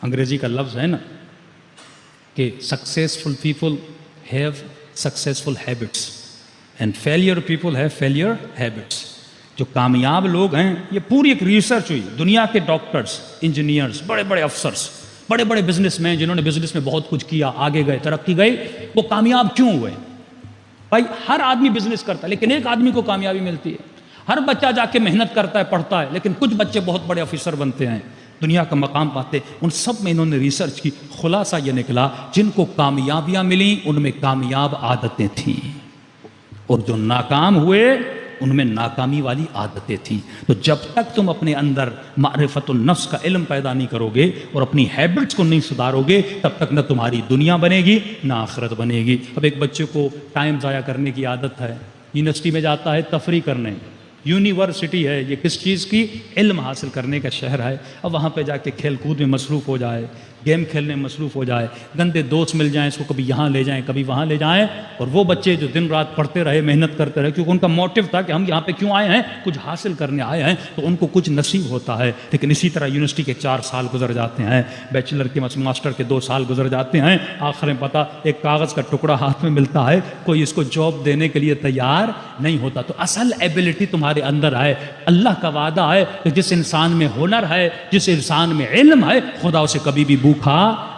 انگریزی کا لفظ ہے نا کہ successful people have successful habits and failure people have failure habits. جو کامیاب لوگ ہیں، یہ پوری ایک ریسرچ ہوئی، دنیا کے ڈاکٹرز، انجینئرز، بڑے بڑے افسرز، بڑے بڑے بزنس مین جنہوں نے بزنس میں بہت کچھ کیا، آگے گئے، ترقی گئی، وہ کامیاب کیوں ہوئے؟ بھائی ہر آدمی بزنس کرتا ہے لیکن ایک آدمی کو کامیابی ملتی ہے. ہر بچہ جا کے محنت کرتا ہے، پڑھتا ہے، لیکن کچھ بچے بہت بڑے افسر بنتے ہیں، دنیا کا مقام پاتے. ان سب میں انہوں نے ریسرچ کی، خلاصہ یہ نکلا جن کو کامیابیاں ملیں ان میں کامیاب عادتیں تھیں، اور جو ناکام ہوئے ان میں ناکامی والی عادتیں تھیں. تو جب تک تم اپنے اندر معرفت النفس کا علم پیدا نہیں کرو گے اور اپنی ہیبٹس کو نہیں سدھارو گے، تب تک نہ تمہاری دنیا بنے گی نہ آخرت بنے گی. اب ایک بچے کو ٹائم ضائع کرنے کی عادت ہے، یونیورسٹی میں جاتا ہے تفریح کرنے، یونیورسٹی ہے یہ کس چیز کی؟ علم حاصل کرنے کا شہر ہے. اب وہاں پہ جا کے کھیل کود میں مصروف ہو جائے، گیم کھیلنے میں مصروف ہو جائے، گندے دوست مل جائیں، اس کو کبھی یہاں لے جائیں کبھی وہاں لے جائیں. اور وہ بچے جو دن رات پڑھتے رہے، محنت کرتے رہے، کیونکہ ان کا موٹیو تھا کہ ہم یہاں پہ کیوں آئے ہیں؟ کچھ حاصل کرنے آئے ہیں، تو ان کو کچھ نصیب ہوتا ہے. لیکن اسی طرح یونیورسٹی کے 4 سال گزر جاتے ہیں، بیچلر کے ماسٹر کے 2 سال گزر جاتے ہیں، آخر میں پتہ ایک کاغذ کا ٹکڑا ہاتھ میں ملتا ہے، کوئی اس کو جاب دینے کے لیے تیار نہیں ہوتا. تو اصل ایبلٹی تمہارے اندر ہے. اللہ کا وعدہ ہے کہ جس انسان میں ہنر ہے، جس انسان میں علم ہے، خدا اسے کبھی بھی بھوکا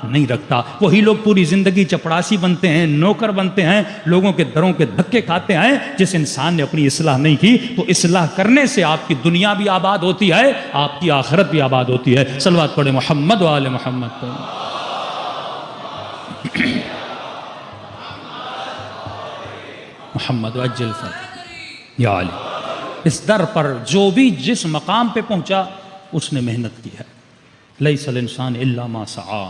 نہیں رکھتا. وہی لوگ پوری زندگی چپڑاسی بنتے ہیں، نوکر بنتے ہیں، لوگوں کے دروں کے دھکے کھاتے ہیں. جس انسان نے اپنی اصلاح نہیں کی، تو اصلاح کرنے سے آپ کی دنیا بھی آباد ہوتی ہے، آپ کی آخرت بھی آباد ہوتی ہے. صلوات پڑھیں محمد و آل محمد پر. محمد وعجل فرج یا علی. اس در پر جو بھی جس مقام پہ پہنچا اس نے محنت کی ہے. لیس الانسان الا ما سعی.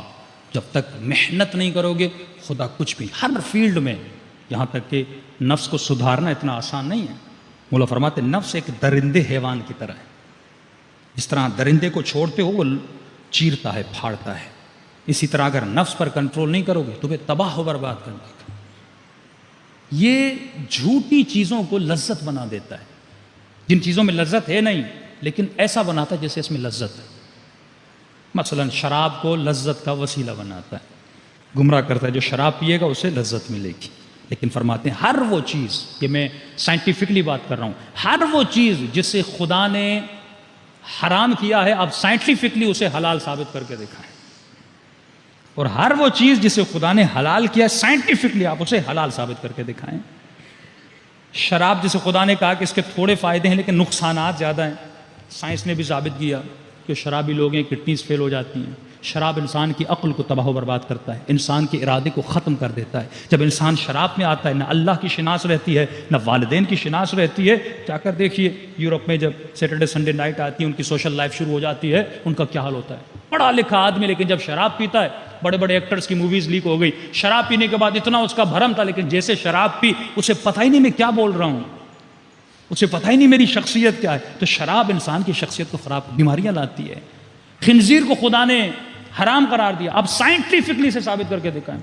جب تک محنت نہیں کرو گے خدا کچھ بھی ہر فیلڈ میں، یہاں تک کہ نفس کو سدھارنا اتنا آسان نہیں ہے. مولا فرماتے نفس ایک درندے حیوان کی طرح ہے. جس طرح درندے کو چھوڑتے ہو وہ چیرتا ہے، پھاڑتا ہے، اسی طرح اگر نفس پر کنٹرول نہیں کرو گے تمہیں تباہ و برباد کر دے گا. یہ جھوٹی چیزوں کو لذت بنا دیتا ہے، جن چیزوں میں لذت ہے نہیں لیکن ایسا بناتا ہے جیسے اس میں لذت ہے. مثلا شراب کو لذت کا وسیلہ بناتا ہے، گمراہ کرتا ہے. جو شراب پیے گا اسے لذت ملے گی. لیکن فرماتے ہیں ہر وہ چیز، یہ میں سائنٹیفکلی بات کر رہا ہوں، ہر وہ چیز جسے خدا نے حرام کیا ہے آپ سائنٹیفکلی اسے حلال ثابت کر کے دکھائیں. اور ہر وہ چیز جسے خدا نے حلال کیا سائنٹیفکلی آپ اسے حلال ثابت کر کے دکھائیں. شراب جسے خدا نے کہا کہ اس کے تھوڑے فائدے ہیں لیکن نقصانات زیادہ ہیں، سائنس نے بھی ثابت کیا کہ شرابی لوگ ہیں کڈنیز فیل ہو جاتی ہیں. شراب انسان کی عقل کو تباہ و برباد کرتا ہے، انسان کے ارادے کو ختم کر دیتا ہے. جب انسان شراب میں آتا ہے نہ اللہ کی شناس رہتی ہے نہ والدین کی شناس رہتی ہے. جا کر دیکھیے یورپ میں جب سیٹرڈے سنڈے نائٹ آتی ہے ان کی سوشل لائف شروع ہو جاتی ہے، ان کا کیا حال ہوتا ہے. پڑھا لکھا آدمی لیکن جب شراب پیتا ہے، بڑے بڑے ایکٹرز کی موویز لیک ہو گئی، شراب پینے کے بعد اتنا اس کا بھرم تھا لیکن جیسے شراب پی اسے پتہ ہی نہیں میں کیا بول رہا ہوں، اسے پتہ ہی نہیں میری شخصیت کیا ہے. تو شراب انسان کی شخصیت کو خراب، بیماریاں لاتی ہے. خنزیر کو خدا نے حرام قرار دیا، اب سائنٹیفکلی سے ثابت کر کے دکھائیں.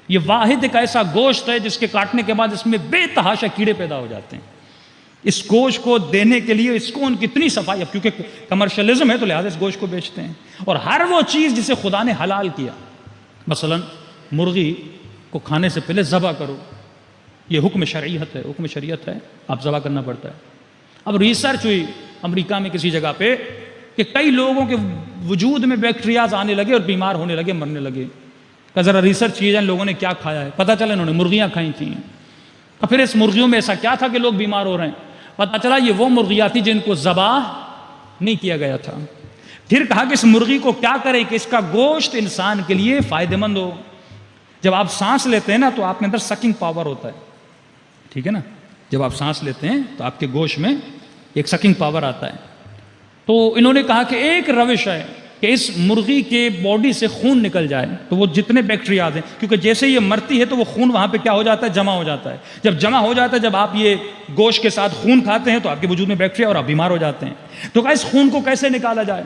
یہ واحد ایک ایسا گوشت ہے جس کے کاٹنے کے بعد اس میں بے تحاشا کیڑے پیدا ہو جاتے ہیں. اس گوشت کو دینے کے لیے اس کو ان کی اتنی صفائی، اب کیونکہ کمرشلزم ہے تو لہٰذا اس گوشت کو بیچتے ہیں. اور ہر وہ چیز جسے خدا نے حلال کیا، مثلا مرغی کو کھانے سے پہلے ذبح کرو، یہ حکم شریعت ہے، حکم شریعت ہے، آپ ذبح کرنا پڑتا ہے. اب ریسرچ ہوئی امریکہ میں کسی جگہ پہ کہ کئی لوگوں کے وجود میں بیکٹیریاز آنے لگے اور بیمار ہونے لگے، مرنے لگے. کہ ذرا ریسرچ کیے جائیں لوگوں نے کیا کھایا ہے. پتہ چلا انہوں نے مرغیاں کھائی تھیں. اور پھر اس مرغیوں میں ایسا کیا تھا کہ لوگ بیمار ہو رہے ہیں. پتہ چلا یہ وہ مرغیاں تھیں جن کو ذبح نہیں کیا گیا تھا. پھر کہا کہ اس مرغی کو کیا کرے کہ اس کا گوشت انسان کے لیے فائدہ مند ہو. جب آپ سانس لیتے ہیں نا تو آپ کے اندر سکنگ پاور ہوتا ہے، ٹھیک ہے نا. جب آپ سانس لیتے ہیں تو آپ کے گوشت میں ایک سکنگ پاور آتا ہے. تو انہوں نے کہا کہ ایک روش ہے کہ اس مرغی کے باڈی سے خون نکل جائے تو وہ جتنے بیکٹیریاز ہیں، کیونکہ جیسے یہ مرتی ہے تو وہ خون وہاں پہ کیا ہو جاتا ہے، جمع ہو جاتا ہے. جب جمع ہو جاتا ہے، جب آپ یہ گوشت کے ساتھ خون کھاتے ہیں تو آپ کے وجود میں بیکٹیریا اور آپ بیمار ہو جاتے ہیں. تو کہا اس خون کو کیسے نکالا جائے.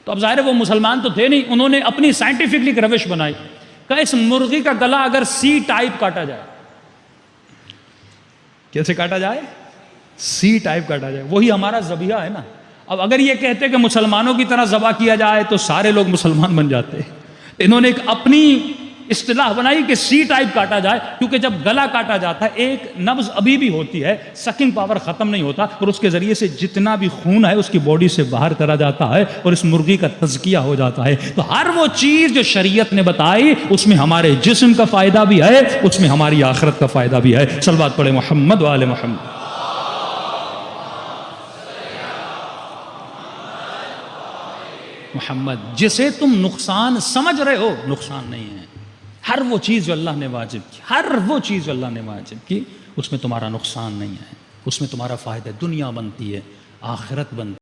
تو اب ظاہر ہے وہ مسلمان تو تھے نہیں، انہوں نے اپنی سائنٹیفکلی ایک روش بنائی. کہا اس مرغی کا گلا اگر سی ٹائپ کاٹا جائے. کیسے کاٹا جائے؟ سی ٹائپ کاٹا جائے. وہی ہمارا ذبیحہ ہے نا. اب اگر یہ کہتے کہ مسلمانوں کی طرح ذبح کیا جائے تو سارے لوگ مسلمان بن جاتے. انہوں نے ایک اپنی اصطلاح بنائی کہ سی ٹائپ کاٹا جائے، کیونکہ جب گلا کاٹا جاتا ہے ایک نبض ابھی بھی ہوتی ہے، سکنگ پاور ختم نہیں ہوتا، اور اس کے ذریعے سے جتنا بھی خون ہے اس کی باڈی سے باہر کرا جاتا ہے اور اس مرغی کا تزکیہ ہو جاتا ہے. تو ہر وہ چیز جو شریعت نے بتائی اس میں ہمارے جسم کا فائدہ بھی ہے، اس میں ہماری آخرت کا فائدہ بھی ہے. صلوات پڑھے محمد و آل محمد. محمد جسے تم نقصان سمجھ رہے ہو، نقصان نہیں ہے. ہر وہ چیز جو اللہ نے واجب کی، ہر وہ چیز جو اللہ نے واجب کی، اس میں تمہارا نقصان نہیں ہے، اس میں تمہارا فائدہ ہے. دنیا بنتی ہے، آخرت بنتی ہے.